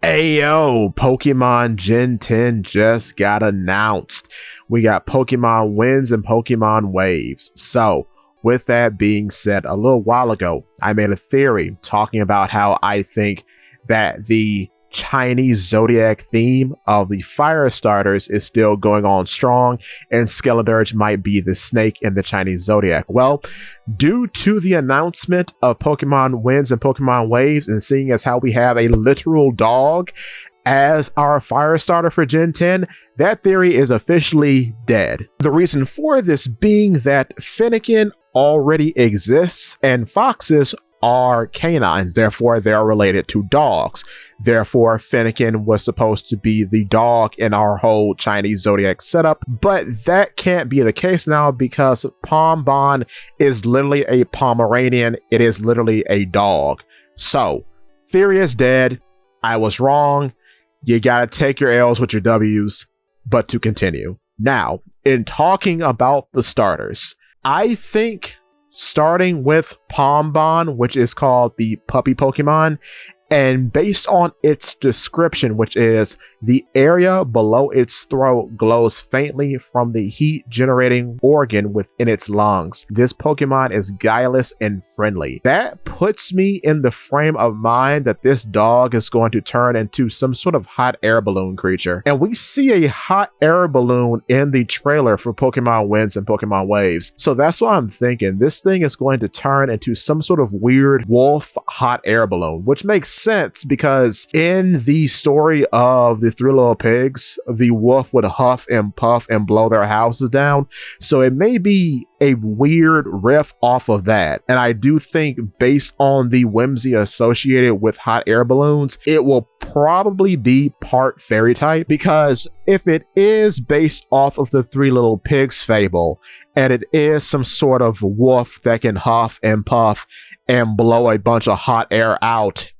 Ayo, Pokemon Gen 10 just got announced. We got Pokemon Winds and Pokemon Waves. So, with that being said, a little while ago, I made a theory talking about how I think that the Chinese Zodiac theme of the fire starters is still going on strong, and Skeledirge might be the snake in the Chinese Zodiac. Well, due to the announcement of Pokemon Winds and Pokemon Waves, and seeing as how we have a literal dog as our fire starter for Gen 10, that theory is officially dead. The reason for this being that Fennekin already exists and foxes are canines, therefore they are related to dogs. Therefore, Fennekin was supposed to be the dog in our whole Chinese Zodiac setup, but that can't be the case now because Pombon is literally a Pomeranian. It is literally a dog. So, theory is dead. I was wrong. You gotta take your L's with your W's, but to continue. Now, in talking about the starters, I think starting with Pombon, which is called the puppy Pokemon, and based on its description, which is the area below its throat glows faintly from the heat generating organ within its lungs. This Pokemon is guileless and friendly. That puts me in the frame of mind that this dog is going to turn into some sort of hot air balloon creature. And we see a hot air balloon in the trailer for Pokemon Winds and Pokemon Waves. So that's what I'm thinking. This thing is going to turn into some sort of weird wolf hot air balloon, which makes sense because in the story of the Three Little Pigs, the wolf would huff and puff and blow their houses down. So it may be a weird riff off of that. And I do think based on the whimsy associated with hot air balloons, it will probably be part fairy type, because if it is based off of the Three Little Pigs fable, and it is some sort of wolf that can huff and puff and blow a bunch of hot air out,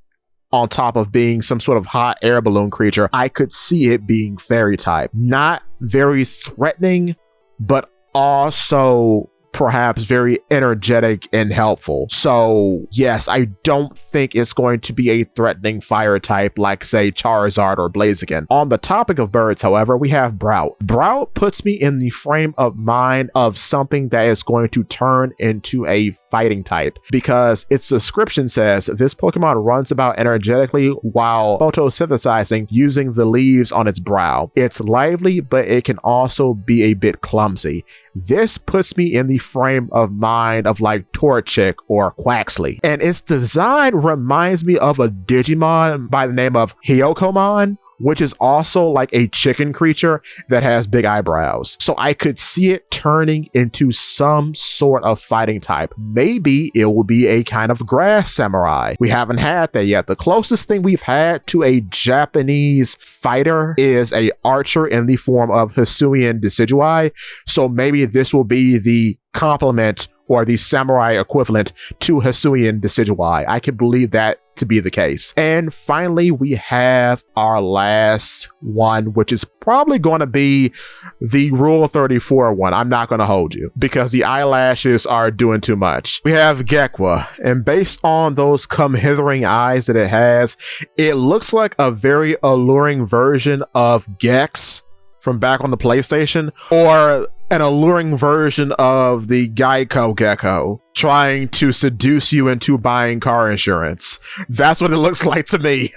on top of being some sort of hot air balloon creature, I could see it being fairy type. Not very threatening, but also perhaps very energetic and helpful. So yes, I don't think it's going to be a threatening fire type like, say, Charizard or Blaziken. On the topic of birds, however, we have Brout. Brout puts me in the frame of mind of something that is going to turn into a fighting type, because its description says this Pokemon runs about energetically while photosynthesizing using the leaves on its brow. It's lively, but it can also be a bit clumsy. This puts me in the frame of mind of like Torchic or Quaxley. And its design reminds me of a Digimon by the name of Hyokomon, which is also like a chicken creature that has big eyebrows. So I could see it turning into some sort of fighting type. Maybe it will be a kind of grass samurai. We haven't had that yet. The closest thing we've had to a Japanese fighter is a archer in the form of Hisuian Decidueye. So maybe this will be the complement or the samurai equivalent to Hisuian Decidueye. I can believe that to be the case. And finally, we have our last one, which is probably going to be the Rule 34 one. I'm not going to hold you because the eyelashes are doing too much. We have Gekwa, and based on those come-hithering eyes that it has, it looks like a very alluring version of Gex from back on the PlayStation, or an alluring version of the Geico Gecko trying to seduce you into buying car insurance. That's what it looks like to me.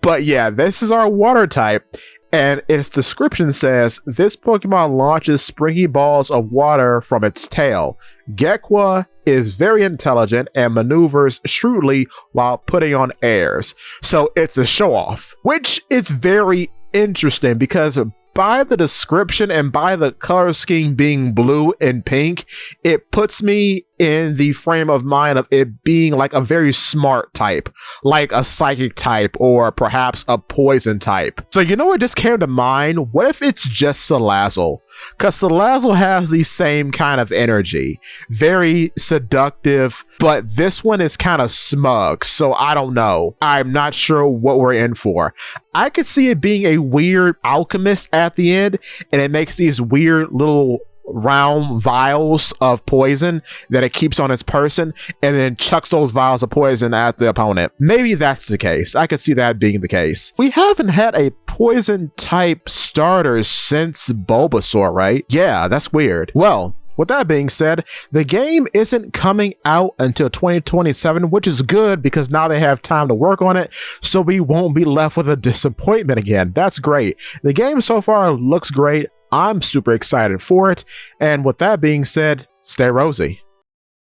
But yeah, this is our water type, and its description says this Pokemon launches springy balls of water from its tail. Gekwa is very intelligent and maneuvers shrewdly while putting on airs. So it's a show-off, which is very interesting because by the description and by the color scheme being blue and pink, it puts me in the frame of mind of it being like a very smart type, like a psychic type or perhaps a poison type. So you know what just came to mind? What if it's just Salazzle? Because Salazzle has the same kind of energy, very seductive, but this one is kind of smug. So I don't know. I'm not sure what we're in for. I could see it being a weird alchemist at the end, and it makes these weird little round vials of poison that it keeps on its person and then chucks those vials of poison at the opponent. Maybe that's the case. I could see that being the case. We haven't had a poison type starter since Bulbasaur, right? Yeah, that's weird. Well, with that being said, the game isn't coming out until 2027, which is good because now they have time to work on it, so we won't be left with a disappointment again. That's great. The game so far looks great. I'm super excited for it. And with that being said, stay rosy.